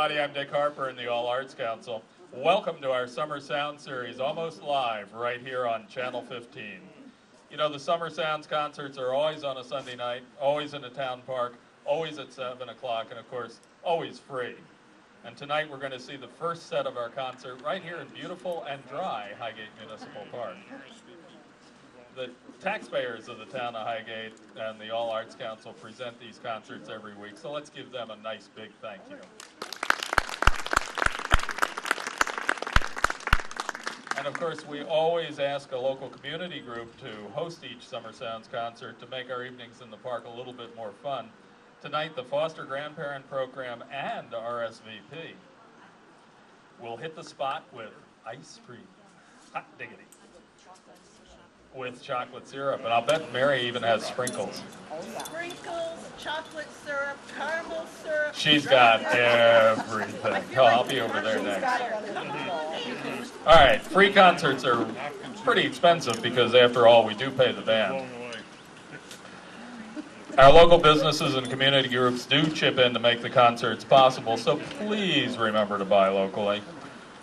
everybody. I'm Dick Harper in the All Arts Council. Welcome to our Summer Sound Series, almost live, right here on Channel 15. You know, the Summer Sounds concerts are always on a Sunday night, always in a town park, always at 7 o'clock, and of course, always free. And tonight we're going to see the first set of our concert right here in beautiful and dry Highgate Municipal Park. The taxpayers of the town of Highgate and the All Arts Council present these concerts every week, so let's give them a nice big thank you. And of course, we always ask a local community group to host each Summer Sounds concert to make our evenings in the park a little bit more fun. Tonight, the Foster Grandparent Program and RSVP will hit the spot with ice cream, hot diggity, with chocolate syrup. And I'll bet Mary even has sprinkles. Sprinkles, chocolate syrup, caramel syrup. She's got everything. Oh, I'll be over there next. All right, free concerts are pretty expensive because, after all, we do pay the band. Our local businesses and community groups do chip in to make the concerts possible, so please remember to buy locally.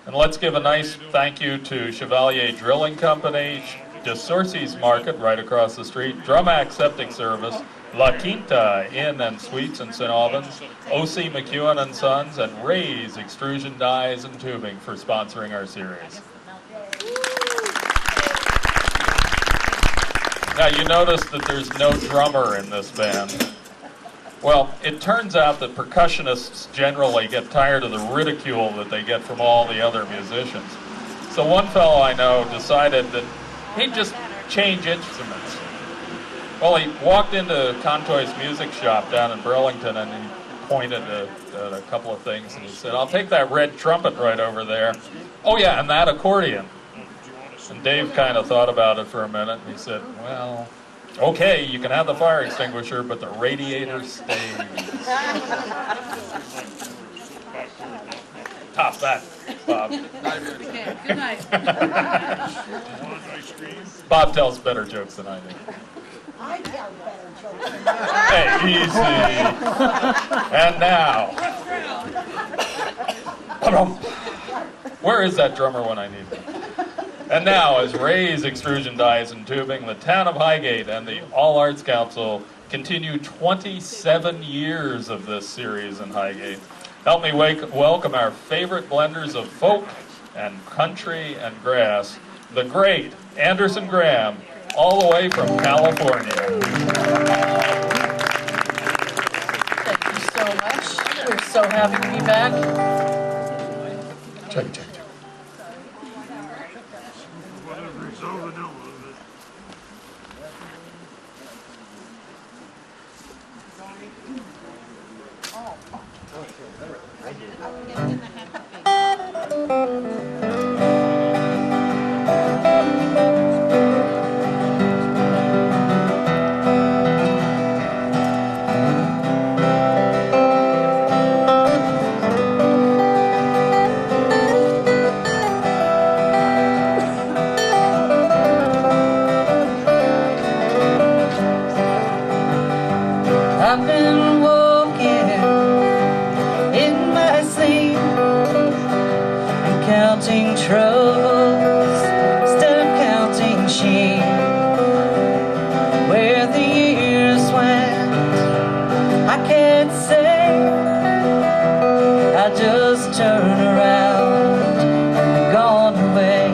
And let's give a nice thank you to Chevalier Drilling Company, DeSorcy's Market right across the street, Drumac Septic Service, La Quinta Inn and Suites in St. Albans, O.C. McEwen and Sons, and Ray's Extrusion Dyes and Tubing for sponsoring our series. Now, you notice that there's no drummer in this band. Well, it turns out that percussionists generally get tired of the ridicule that they get from all the other musicians. So one fellow I know decided that he'd just change instruments. Well, he walked into Contoy's music shop down in Burlington and he pointed at a couple of things and he said, "I'll take that red trumpet right over there. Oh yeah, and that accordion." And Dave kind of thought about it for a minute, and he said, "Well, okay, you can have the fire extinguisher, but the radiator stays." Top that, Bob. Good night. Bob tells better jokes than I do. I tell better jokes than that. Hey, easy. And now. Where is that drummer when I need him? And now, as Ray's Extrusion Dyes and Tubing, the town of Highgate, and the All Arts Council continue 27 years of this series in Highgate. Help me welcome our favorite blenders of folk and country and grass, the great Anderson Graham, all the way from California. Thank you so much. We're so happy to be back. Check. I've been walking in my sleep and counting troubles instead of counting sheep. Where the years went, I can't say. I just turn around and gone away.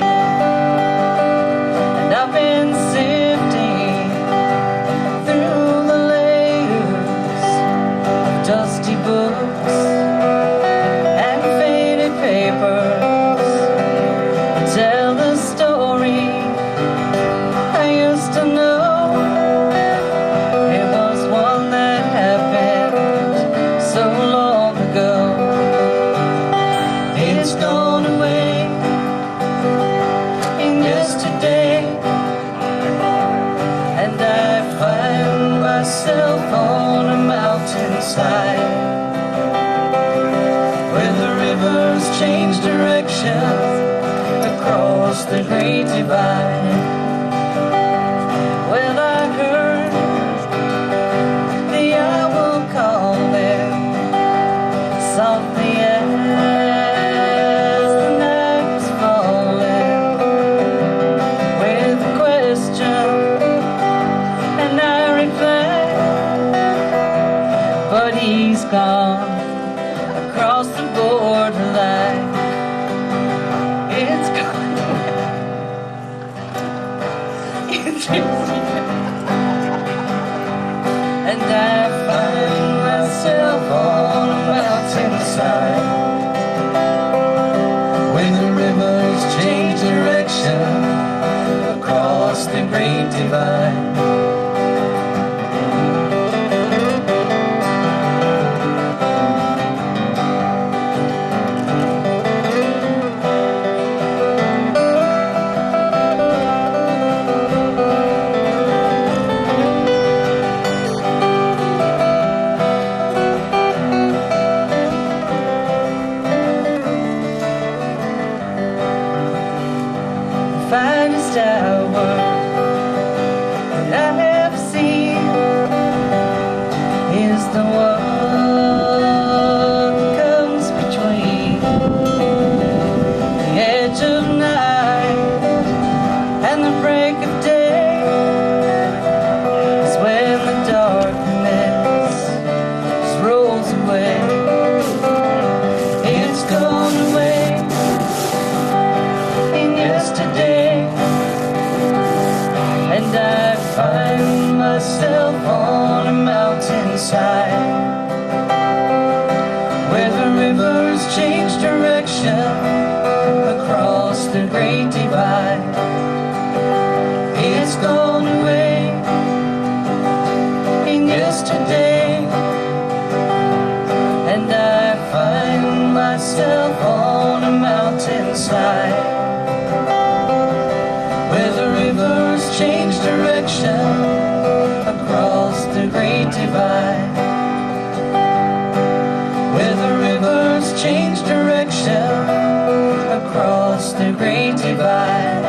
And I've been sifting through the dusty books and faded papers tell the story I used to know. It was one that happened so long ago. It's gone away in yesterday, and I find myself on a mountainside where the rivers change direction across the great divide. Well, I heard the owl calling softly And I find myself on a mountainside when the rivers change direction across the great divide. Finest hour that I have seen is the one that comes between the edge of night and the break of day. It's when the darkness rolls away. It's gone away in yesterday. And I find myself on a mountainside where the rivers change direction across the great divide. It's gone away in yesterday. And I find myself on a mountainside where the rivers change direction across the great divide. Where the rivers change direction across the great divide.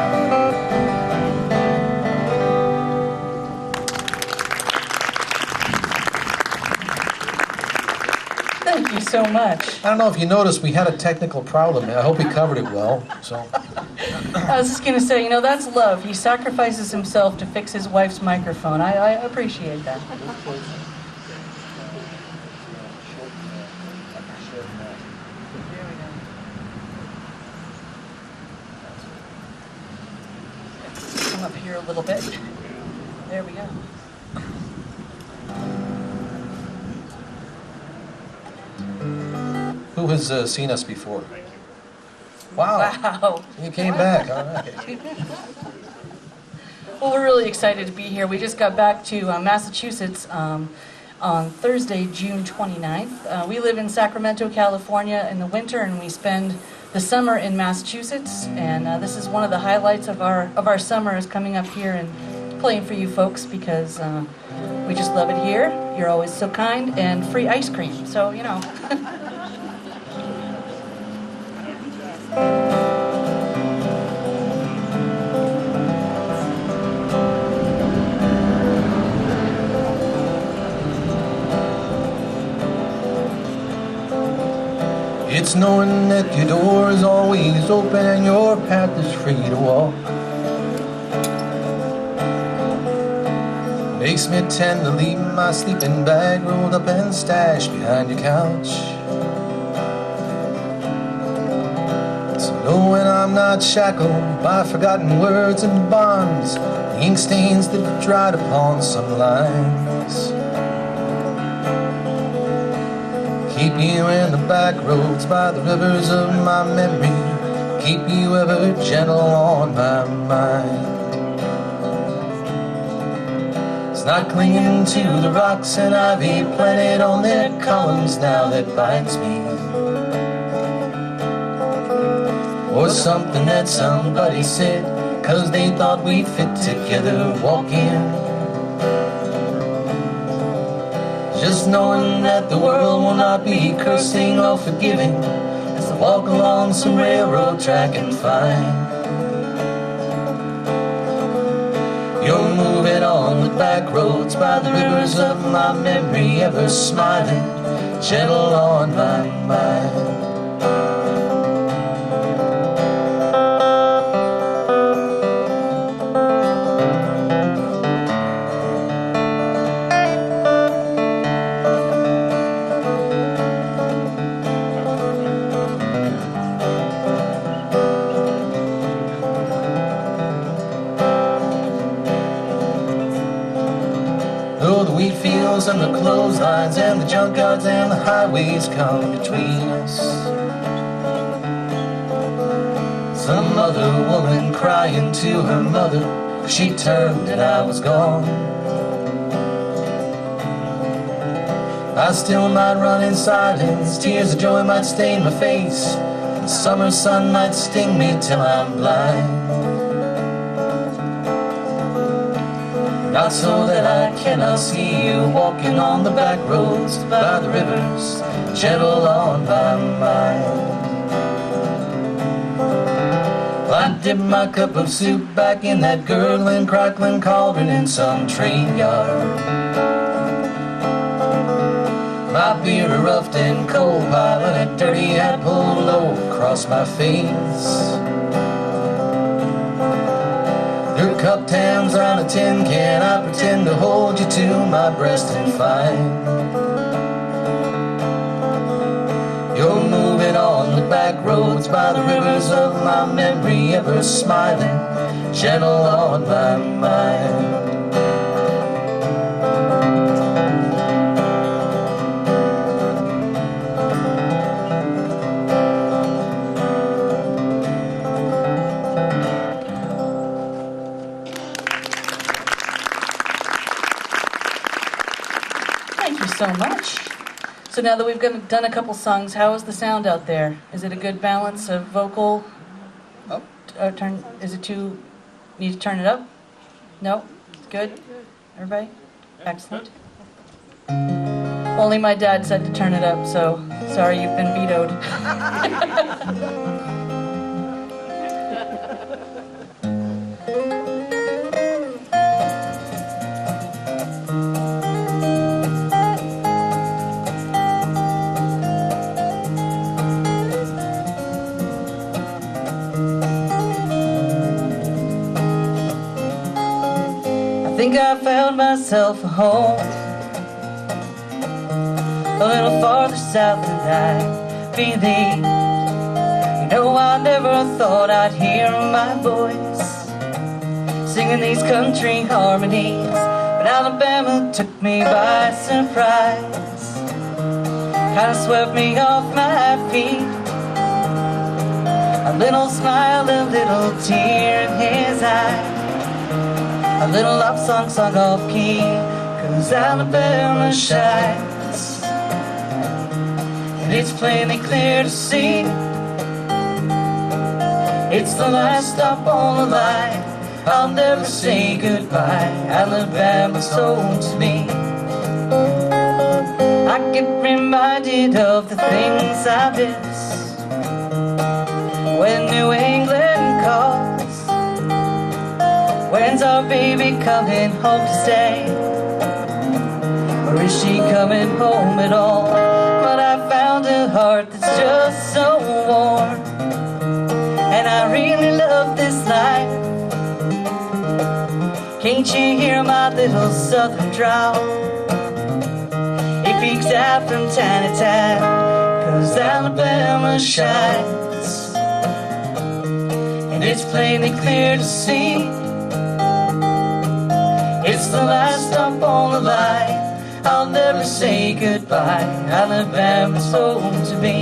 Thank you so much. I don't know if you noticed, we had a technical problem. I hope we covered it well. So, I was just going to say, you know, that's love. He sacrifices himself to fix his wife's microphone. I appreciate that. Come up here a little bit. There we go. who has seen us before? Wow. Wow. You came back. All right. Well, we're really excited to be here. We just got back to Massachusetts on Thursday, June 29th. We live in Sacramento, California in the winter, and we spend the summer in Massachusetts. And this is one of the highlights of our summer, is coming up here and playing for you folks, because we just love it here. You're always so kind, and free ice cream. So, you know. It's knowing that your door is always open and your path is free to walk. Makes me tend to leave my sleeping bag rolled up and stashed behind your couch. So knowing I'm not shackled by forgotten words and bonds, the ink stains that have dried upon some lines. Keep you in the back roads by the rivers of my memory. Keep you ever gentle on my mind. It's not clinging to the rocks and ivy planted on their columns now that binds me, or something that somebody said 'cause they thought we'd fit together walking. Just knowing that the world will not be cursing or forgiving as I walk along some railroad track and find you're moving on the back roads by the rivers of my memory, ever smiling, gentle on my mind. Though the wheat fields and the clotheslines and the junkyards and the highways come between us, some other woman crying to her mother, 'cause she turned and I was gone. I still might run in silence, tears of joy might stain my face, the summer sun might sting me till I'm blind. Not so that I cannot see you walking on the back roads by the rivers, gentle on by mine. I dip my cup of soup back in that gurgling, crackling cauldron in some train yard. My beer a roughed and cold while a dirty hat pulled low across my face. Your cupped hands on a tin can, I pretend to hold you to my breast and find you're moving on the back roads by the rivers of my memory, ever smiling, gentle on my mind. Thank you so much. So now that we've done a couple songs, how is the sound out there? Is it a good balance of vocal? Up. Is it too? Need to turn it up? No? Good? Everybody? Excellent. Only my dad said to turn it up, so sorry you've been vetoed. I think I found myself a home a little farther south than I believed. You know, I never thought I'd hear my voice singing these country harmonies, but Alabama took me by surprise, kinda swept me off my feet. A little smile, a little tear in his eye, a little love song sung off key, 'cause Alabama shines, and it's plainly clear to see it's the last stop on the line. I'll never say goodbye. Alabama's home to me. I get reminded of the things I miss when New England calls. When's our baby coming home to stay? Or is she coming home at all? But I found a heart that's just so warm, and I really love this life. Can't you hear my little southern drawl? It peeks out from time to time, 'cause Alabama shines, and it's plainly clear to see it's the last stop on the line. I'll never say goodbye. Alabama's home to me.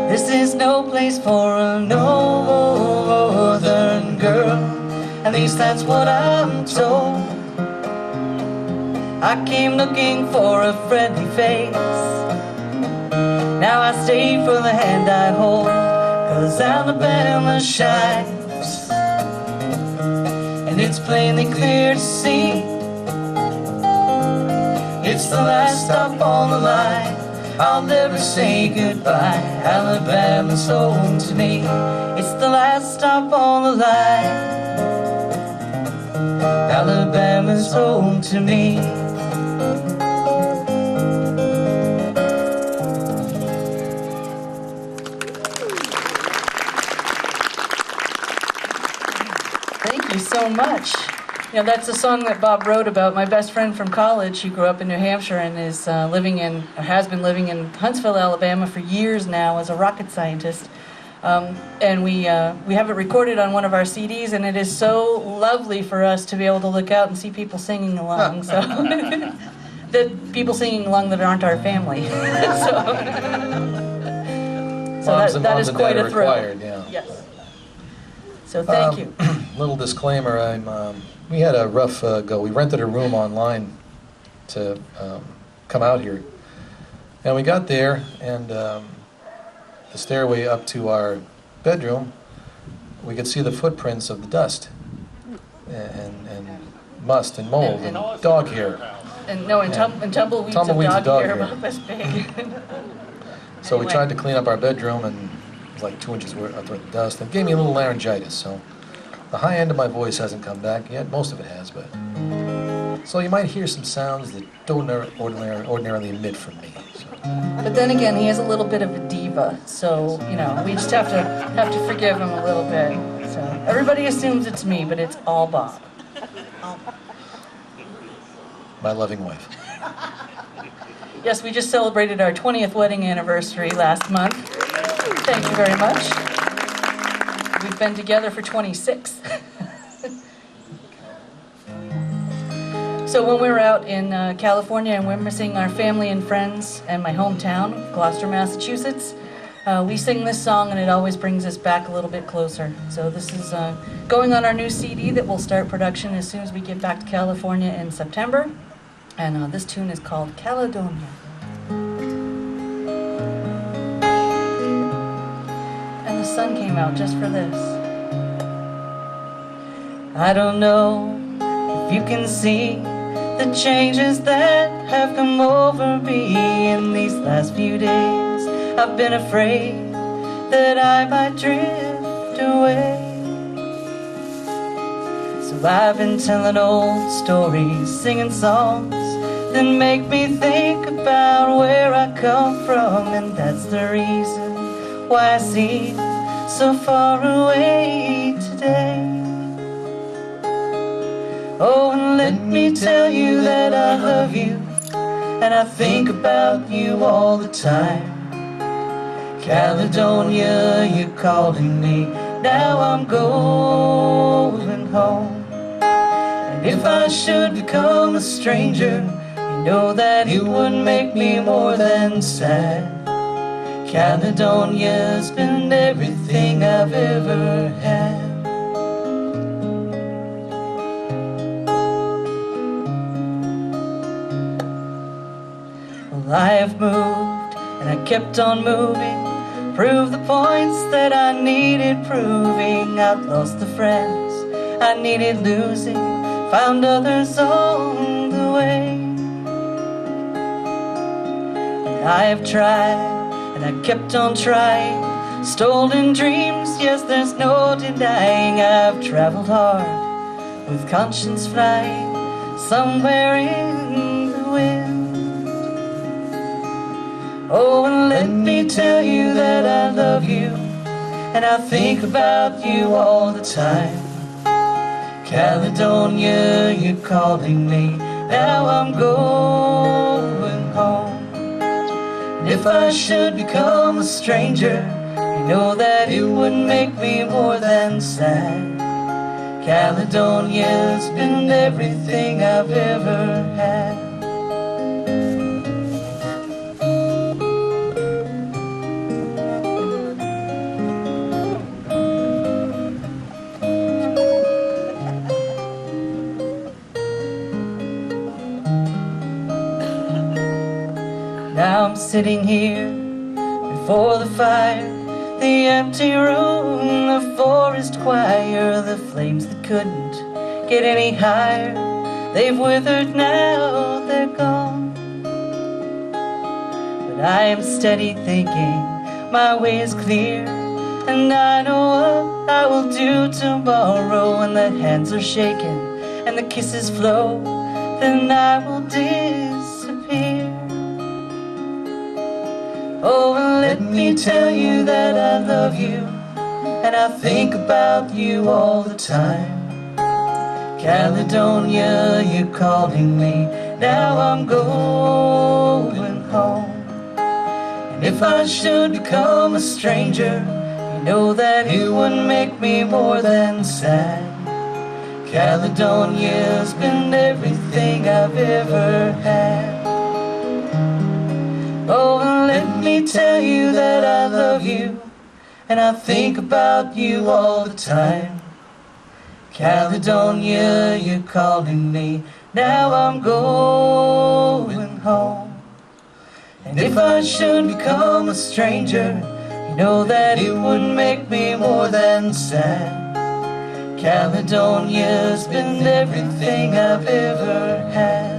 This is no place for a northern girl, at least that's what I'm told. I came looking for a friendly face, now I stay for the hand I hold, 'cause Alabama shines, and it's plainly clear to see it's the last stop on the line. I'll never say goodbye. Alabama's home to me. It's the last stop on the line. Alabama's home to me. Thank you so much. You know, that's a song that Bob wrote about my best friend from college who grew up in New Hampshire and is has been living in Huntsville, Alabama for years now as a rocket scientist. And we have it recorded on one of our CDs, and it is so lovely for us to be able to look out and see people singing along. So that people singing along that aren't our family. So that is quite a thrill. Required, yeah. Yes. So thank you. Little disclaimer, we had a rough go. We rented a room online to come out here. And we got there, and the stairway up to our bedroom, we could see the footprints of the dust and must and mold and dog hair. And tumbleweeds of dog hair about this big. So we tried to clean up our bedroom, and it was like 2 inches worth of dust. It gave me a little laryngitis, so the high end of my voice hasn't come back yet. Most of it has, but so you might hear some sounds that don't ordinarily emit from me. So. But then again, he is a little bit of a diva, so you know we just have to forgive him a little bit. So everybody assumes it's me, but it's all Bob. My loving wife. Yes, we just celebrated our 20th wedding anniversary last month. Thank you very much. We've been together for 26. So when we're out in California and we're missing our family and friends and my hometown, Gloucester, Massachusetts, we sing this song and it always brings us back a little bit closer. So this is going on our new CD that will start production as soon as we get back to California in September. And this tune is called Caledonia. And the sun came out just for this. I don't know if you can see the changes that have come over me in these last few days. I've been afraid that I might drift away. So I've been telling old stories, singing songs that make me think about where I come from. And that's the reason why I seem so far away today. Oh, and let me tell you that I love you, and I think about you all the time. Caledonia, you're calling me, now I'm going home. And if I should become a stranger, you know that it would make me more than sad. Caledonia's been everything I've ever had. Well, I have moved, and I kept on moving, proved the points that I needed proving. I've lost the friends I needed losing, found others on the way. And I have tried, and I kept on trying, stolen dreams, yes, there's no denying. I've traveled hard, with conscience flying, somewhere in the wind. Oh, and let me tell you that I love you, and I think about you all the time. Caledonia, you're calling me, now I'm going home. And if I should become a stranger, you know that it would make me more than sad. Caledonia's been everything I've ever had. Now I'm sitting here before the fire, the empty room, the forest choir, the flames that couldn't get any higher, they've withered now, they're gone. But I am steady thinking, my way is clear, and I know what I will do tomorrow. When the hands are shaken and the kisses flow, then I will disappear. Oh, and let me tell you that I love you, and I think about you all the time. Caledonia, you're calling me. Now I'm going home. And if I should become a stranger, you know that it wouldn't make me more than sad. Caledonia's been everything I've ever had. Oh, and let me tell you that I love you, and I think about you all the time. Caledonia, you're calling me. Now I'm going home. And if I should become a stranger, you know that it wouldn't make me more than sad. Caledonia's been everything I've ever had.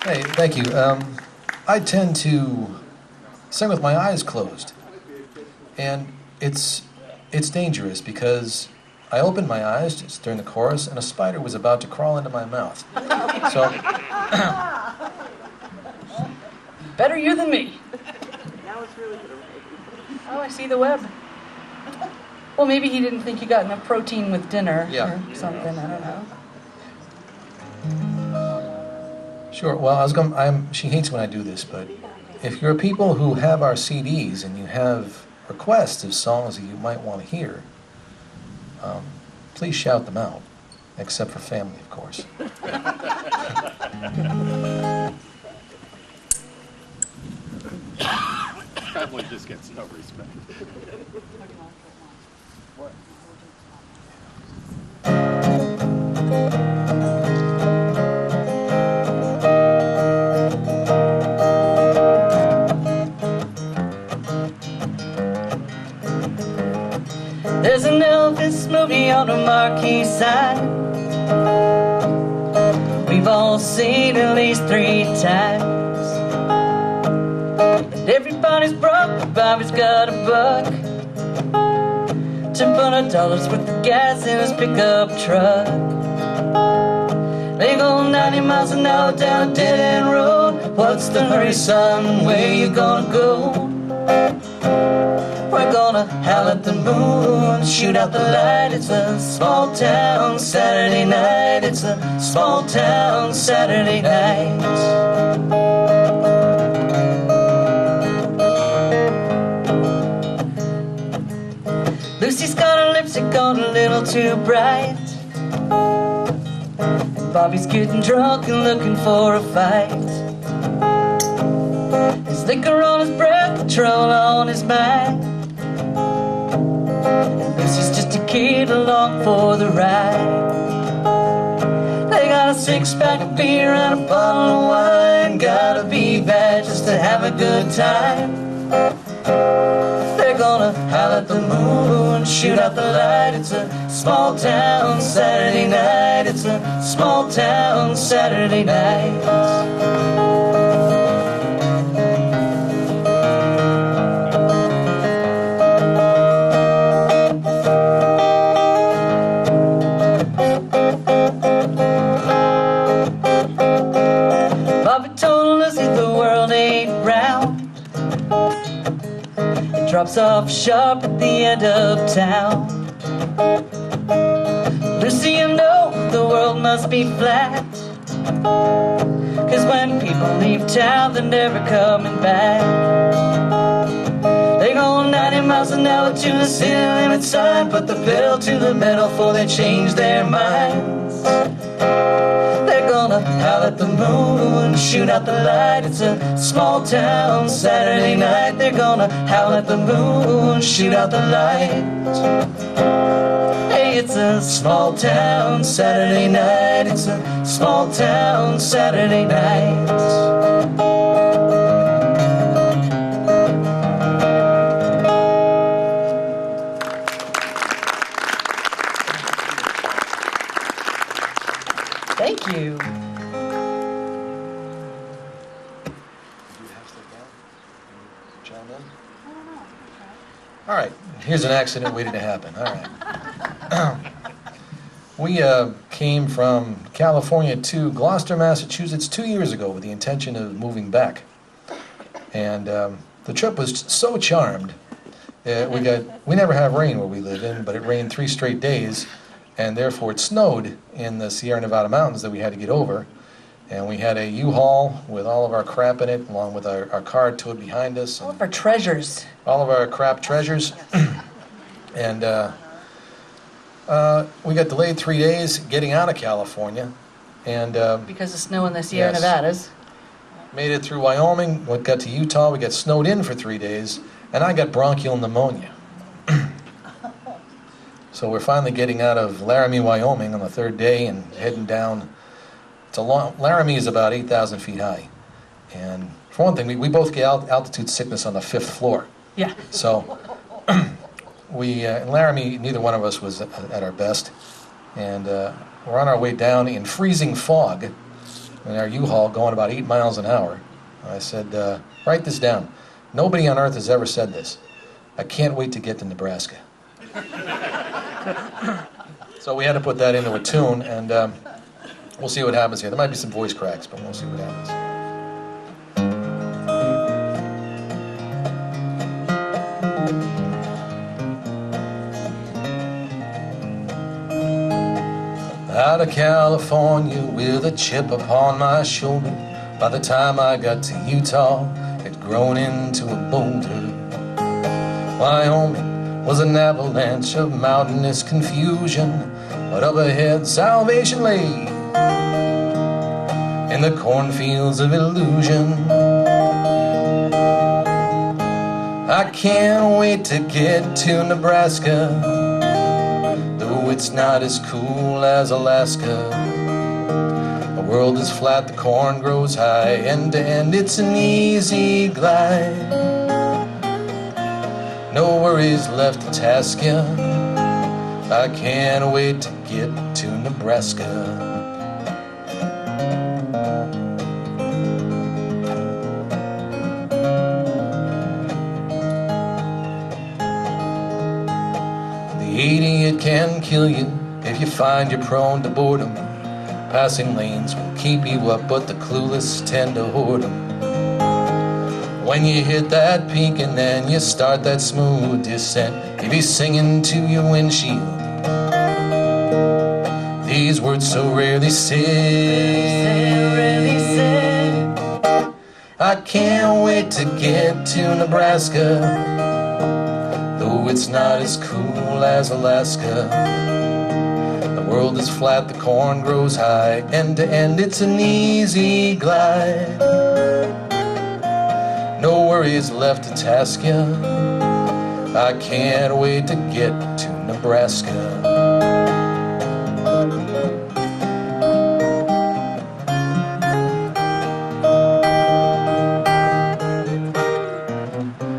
Hey, thank you. I tend to sing with my eyes closed, and it's dangerous because I opened my eyes just during the chorus, and a spider was about to crawl into my mouth. So, Better you than me. Oh, I see the web. Well, maybe he didn't think you got enough protein with dinner Yeah. or something. I don't know. sure. Well, she hates when I do this, but if you're people who have our CDs and you have requests of songs that you might want to hear, please shout them out, except for family, of course. Family just gets no respect. There's an Elvis movie on the marquee sign. We've all seen at least 3 times. And everybody's broke, Bobby's got a buck. $200 worth of gas in his pickup truck. They go 90 miles an hour down a dead-end road. What's the hurry, son? Where you gonna go? We're gonna howl at the moon, shoot out the light. It's a small town Saturday night. It's a small town Saturday night. Lucy's got her lipstick on a little too bright. Bobby's getting drunk and looking for a fight. There's liquor on his breath, control on his mind. Lucy's just a kid along for the ride. They got a 6-pack of beer and a bottle of wine. Gotta be bad just to have a good time. They're gonna howl at the moon, shoot out the light. It's a small town Saturday night. It's a small town Saturday night. Drops off sharp at the end of town. Lucy, you know the world must be flat, 'cause when people leave town, they're never coming back. They go 90 miles an hour to the city limit sign, put the pedal to the metal before they change their minds. They're gonna howl at the moon, shoot out the light. It's a small town Saturday night. They're gonna howl at the moon, shoot out the light. Hey, it's a small town Saturday night. It's a small town Saturday night. Thank you. All right, here's an accident waiting to happen. All right. We came from California to Gloucester, Massachusetts 2 years ago with the intention of moving back. And the trip was so charmed. We never have rain where we live in, but it rained 3 straight days, and therefore it snowed in the Sierra Nevada mountains that we had to get over. And we had a U-Haul with all of our crap in it, along with our car towed behind us. All of our treasures. All of our crap treasures. And we got delayed 3 days getting out of California. And Because of snow in the Sierra Yes. Nevadas. made it through Wyoming, got to Utah, we got snowed in for 3 days, and I got bronchial pneumonia. So we're finally getting out of Laramie, Wyoming on the 3rd day and heading down. Laramie is about 8,000 feet high. And for one thing, we both get altitude sickness on the 5th floor. Yeah. So in Laramie, neither one of us was at our best. And we're on our way down in freezing fog in our U-Haul going about 8 miles an hour. I said, write this down. Nobody on earth has ever said this. I can't wait to get to Nebraska. So we had to put that into a tune, and we'll see what happens here. There might be some voice cracks, but we'll see what happens. Out of California with a chip upon my shoulder. By the time I got to Utah, it grown into a boulder. Wyoming was an avalanche of mountainous confusion, but up ahead salvation lay in the cornfields of illusion. I can't wait to get to Nebraska, though it's not as cool as Alaska. The world is flat, the corn grows high, end to end it's an easy glide. No worries left to task ya, I can't wait to get to Nebraska. The 80, it can kill you if you find you're prone to boredom. Passing lanes will keep you up, but the clueless tend to hoard 'em. When you hit that peak and then you start that smooth descent, you be singing to your windshield these words so rarely said. I can't wait to get to Nebraska, though it's not as cool as Alaska. The world is flat, the corn grows high, end to end it's an easy glide. No worries left to task ya, I can't wait to get to Nebraska.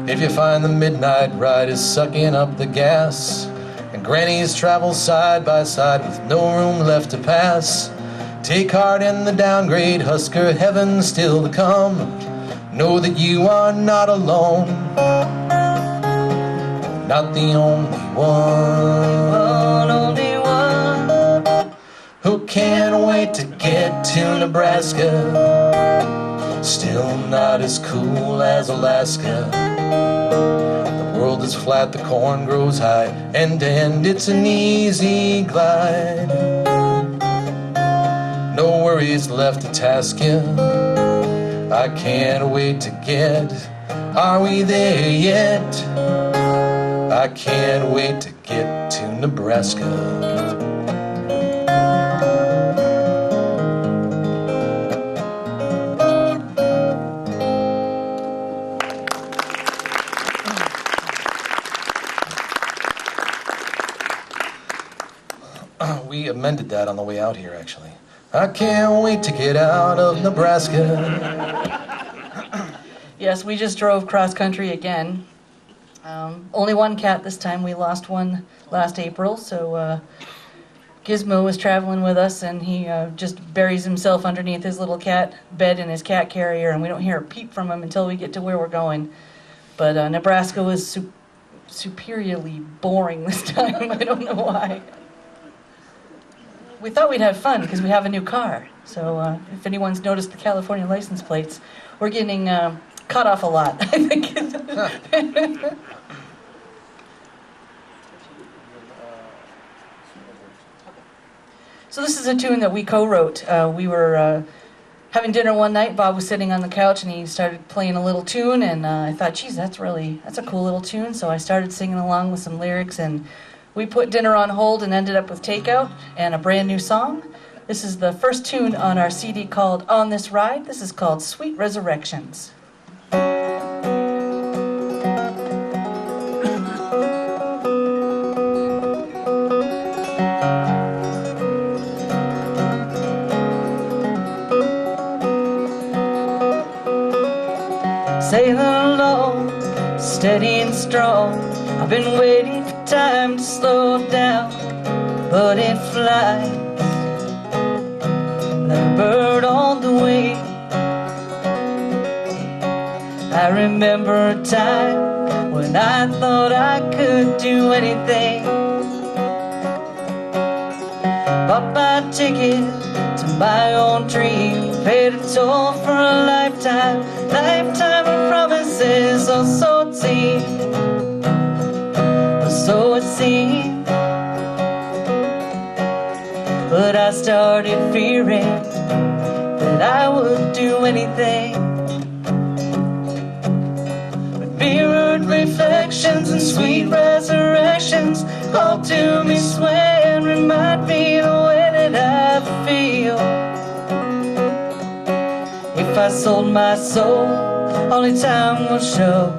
If you find the midnight ride is sucking up the gas, and grannies travel side by side with no room left to pass, take heart in the downgrade, Husker heaven still to come. Know that you are not alone, not the only one who can't wait to get to Nebraska. Still not as cool as Alaska. The world is flat, the corn grows high, end to end it's an easy glide. No worries left to task ya, I can't wait to get. Are we there yet? I can't wait to get to Nebraska. We amended that on the way out here, actually. I can't wait to get out of Nebraska. Yes, we just drove cross country again. Only one cat this time. We lost one last April, so Gizmo was traveling with us, and he just buries himself underneath his little cat bed in his cat carrier, and we don't hear a peep from him until we get to where we're going. But Nebraska was superiorly boring this time. I don't know why. we thought we'd have fun because we have a new car. So if anyone's noticed the California license plates, we're getting cut off a lot, I think. So this is a tune that we co-wrote. We were having dinner one night. Bob was sitting on the couch and he started playing a little tune, and I thought, geez, that's a cool little tune. So I started singing along with some lyrics, and we put dinner on hold and ended up with Takeout and a brand new song. This is the first tune on our CD called On This Ride. This is called Sweet Resurrections. Sailing along, steady and strong. I've been waiting for time to slow down, but it flies like a bird on the wing. I remember a time when I thought I could do anything. Bought my ticket to my own dream, paid a toll for a lifetime of promises, or so it seemed, or so it seemed. But I started fearing that I would do anything. But mirrored reflections and sweet resurrections call to me, sway and remind me the way that I feel. If I sold my soul, only time will show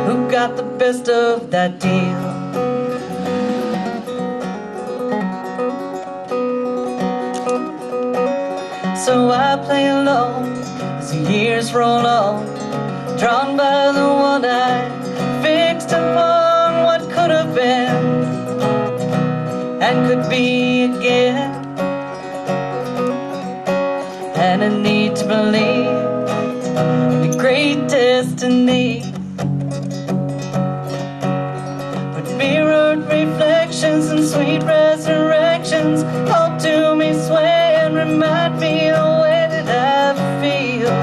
who got the best of that deal. So I play along as the years roll on, drawn by the one eye fixed upon what could have been and could be again. And I need to believe in a great destiny. But mirrored reflections and sweet resurrections call to me, sway and remind me the way that I feel.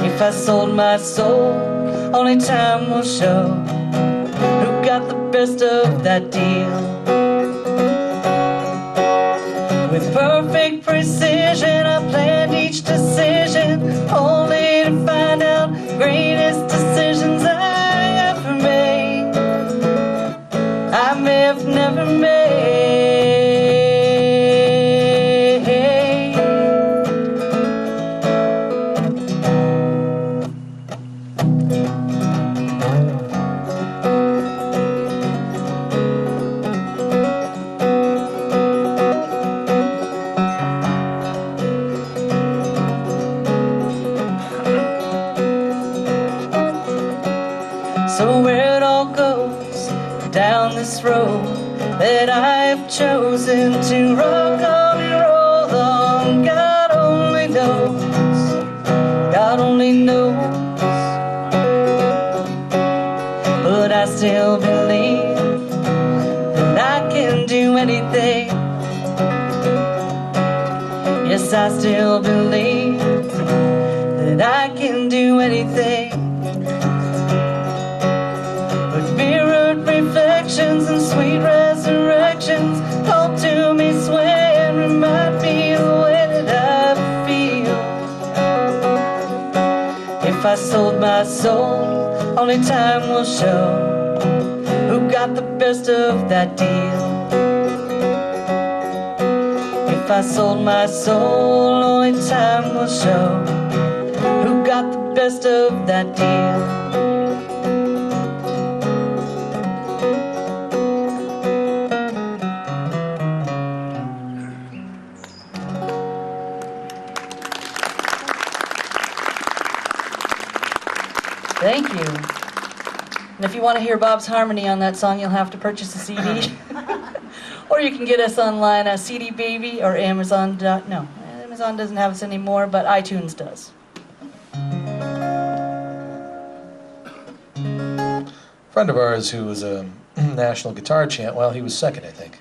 If I sold my soul, only time will show who got the best of that deal. With perfect precision, I planned each decision, only to find out the greatest decisions I ever made, I may have never made. So where it all goes, down this road that I've chosen to rock on and roll on, God only knows, God only knows. But I still believe that I can do anything. Yes, I still believe that I can do anything. Mirrored reflections and sweet resurrections call to me, sway and remind me the way that I feel. If I sold my soul, only time will show who got the best of that deal. If I sold my soul, only time will show who got the best of that deal. Thank you. And if you want to hear Bob's harmony on that song, you'll have to purchase a CD. Or you can get us online at CD Baby or Amazon. No, Amazon doesn't have us anymore, but iTunes does. A friend of ours who was a national guitar champ, well, he was second, I think.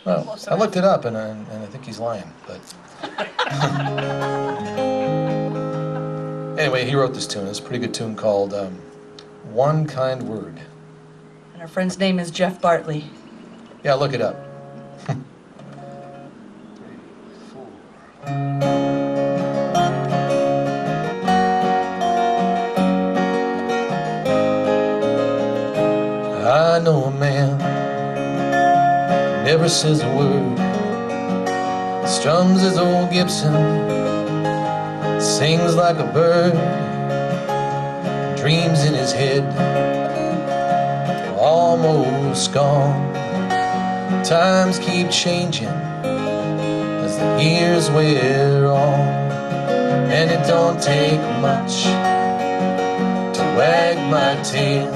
Well, I looked it up, and I think he's lying. But anyway, he wrote this tune. It's a pretty good tune called "One Kind Word." And our friend's name is Jeff Bartley. Yeah, look it up. I know a man never says a word, strums his old Gibson, sings like a bird, dreams in his head, almost gone. Times keep changing as the years wear on, and it don't take much to wag my tail.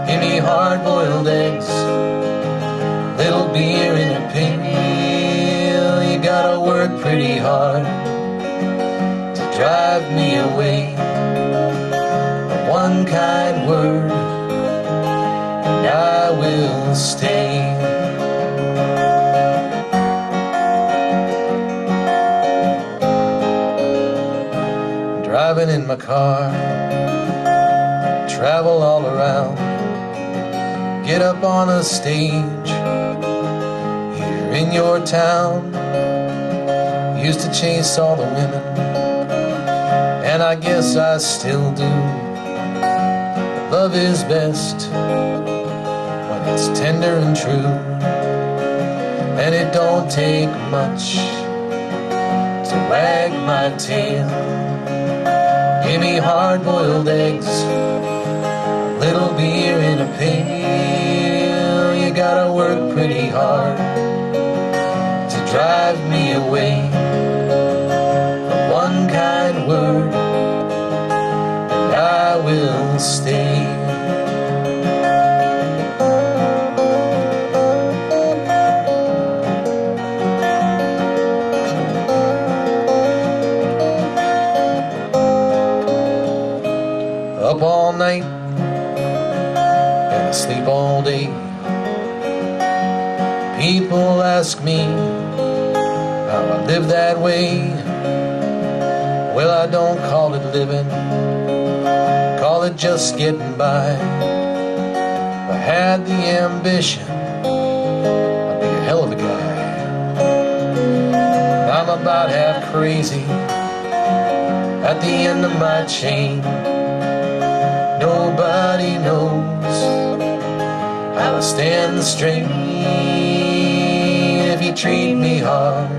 Give me hard-boiled eggs, little beer in a pail. You gotta work pretty hard to drive me away. But one kind word, and I will stay. Driving in my car, travel all around, get up on a stage here in your town. Used to chase all the women, and I guess I still do. But love is best when it's tender and true, and it don't take much to wag my tail. Give me hard-boiled eggs, little beer in a pail. You gotta work pretty hard to drive me away. But one kind word, and I will stay. Up all night, sleep all day. People ask me how I live that way. Well, I don't call it living, call it just getting by. If I had the ambition, I'd be a hell of a guy. I'm about half crazy at the end of my chain. Nobody knows how I stand the strain. If you treat me hard,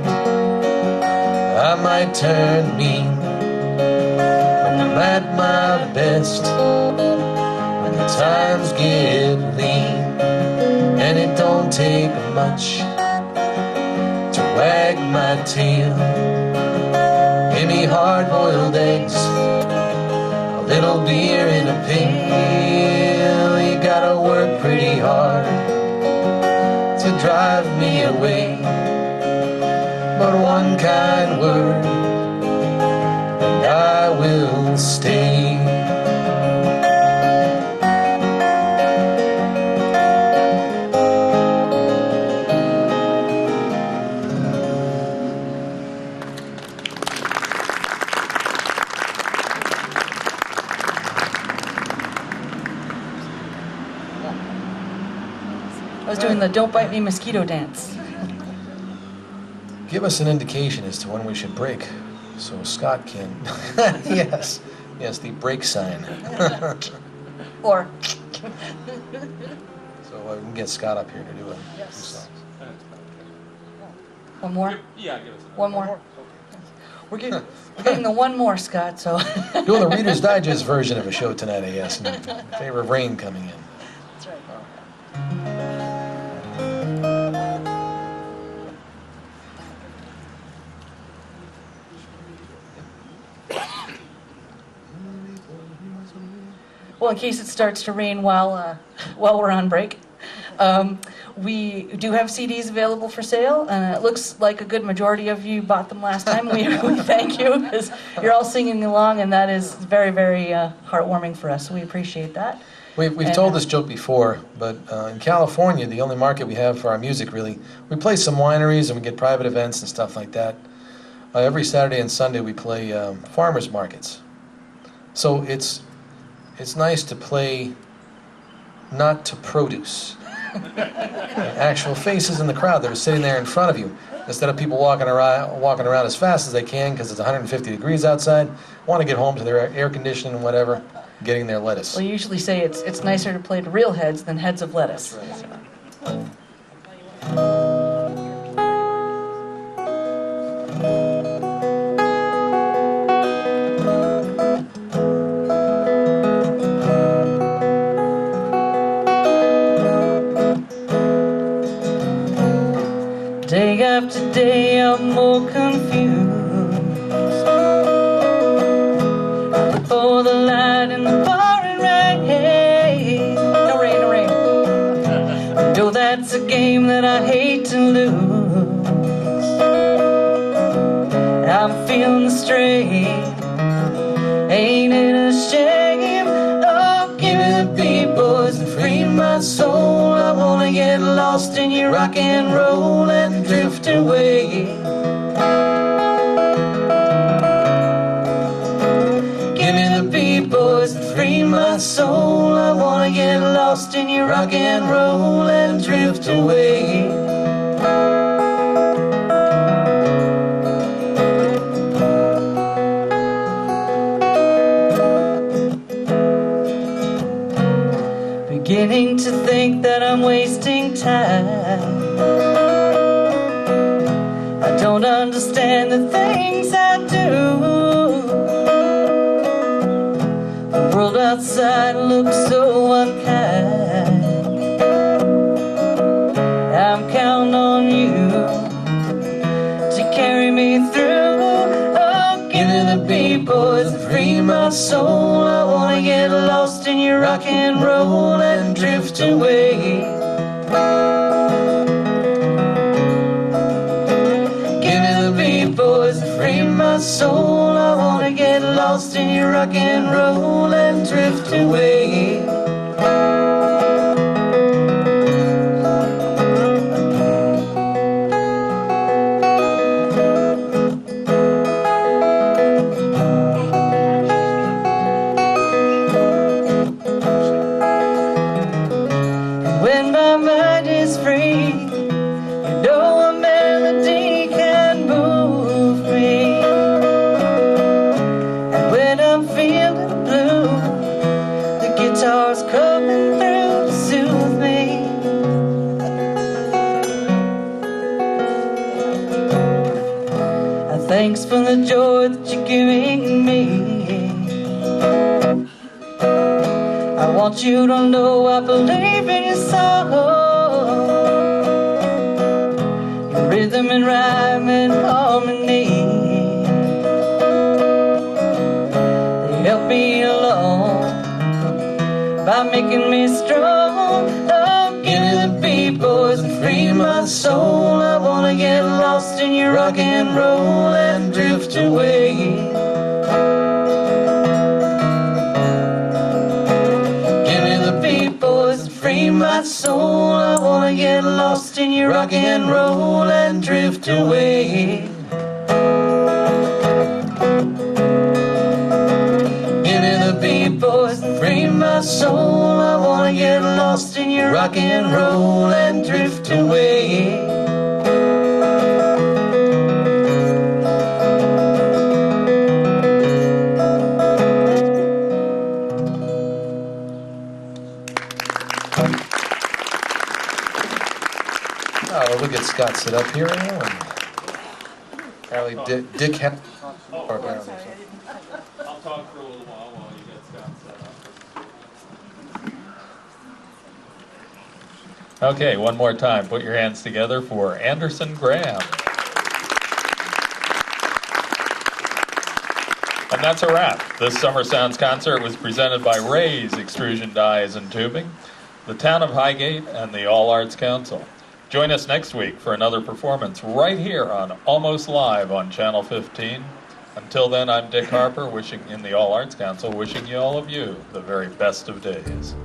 I might turn mean. But I'm at my best when the times get lean, and it don't take much to wag my tail. Give me hard-boiled eggs, a little beer in a pail. You gotta work pretty hard to drive me away. But one kind word, and I will stay. I was doing the "Don't Bite Me" mosquito dance. Give us an indication as to when we should break, so Scott can. Yes, the break sign. Or So we can get Scott up here to do it. Yes. One more? Yeah, give us another. One more? We're getting the one more, Scott, so. Doing the Reader's Digest version of a show tonight, I guess, in favor of rain coming in. That's right. Well, in case it starts to rain while we're on break, we do have CDs available for sale, and it looks like a good majority of you bought them last time. We thank you, because you're all singing along, and that is very, very heartwarming for us, so we appreciate that. We've told this joke before, but in California, the only market we have for our music, really, we play some wineries and we get private events and stuff like that. Every Saturday and Sunday we play farmers markets. So it's nice to play not to produce. Actual faces in the crowd that are sitting there in front of you, instead of people walking around as fast as they can because it's 150 degrees outside, want to get home to their air conditioning and whatever, getting their lettuce. Well, you usually say it's nicer to play to real heads than heads of lettuce. That's right. Day after day I'm more confused. I look for the light in the pouring rain. No rain, no rain. Though that's a game that I hate to lose. I'm feeling the strain. Ain't it a shame? Oh, give me the beat, boys, and free my soul. I wanna get lost in your rock and roll and drift away. Give me the beat, boys, and free my soul. I wanna get lost in your rock and roll and drift away. Beginning to think that I'm wasting time. I don't understand the things I do. The world outside looks so unkind. I'm counting on you to carry me through. Oh, give me the beat, boys, and free my soul. I wanna get lost in your rock and roll and drift away. Give me the beat, boys, and free my soul. I wanna get lost in your rock and roll and drift away. When my mind is free, you know a melody can move me. And when I'm feeling blue, the guitar's coming through to soothe me. Thanks for the joy that you're giving me. I want you to know I believe in your song, your rhythm and rhyme and harmony. They help me along by making me strong. Oh, give me the beat, boys, and free my soul. I wanna get lost in your rock and roll and drift away. Free my soul, I wanna get lost in your rock and roll and drift away. Give me the beat, boys, and free my soul. I wanna get lost in your rock and roll and drift away. We'll get Scott sit up here now. And apparently Dick Harper. I'll talk for a little while you get Scott set up. Okay, one more time. Put your hands together for Anderson Graham. And that's a wrap. This Summer Sounds concert was presented by Ray's Extrusion Dyes and Tubing, the Town of Highgate, and the All Arts Council. Join us next week for another performance right here on Almost Live on Channel 15. Until then, I'm Dick Harper, wishing in the All Arts Council, wishing you all of you the very best of days.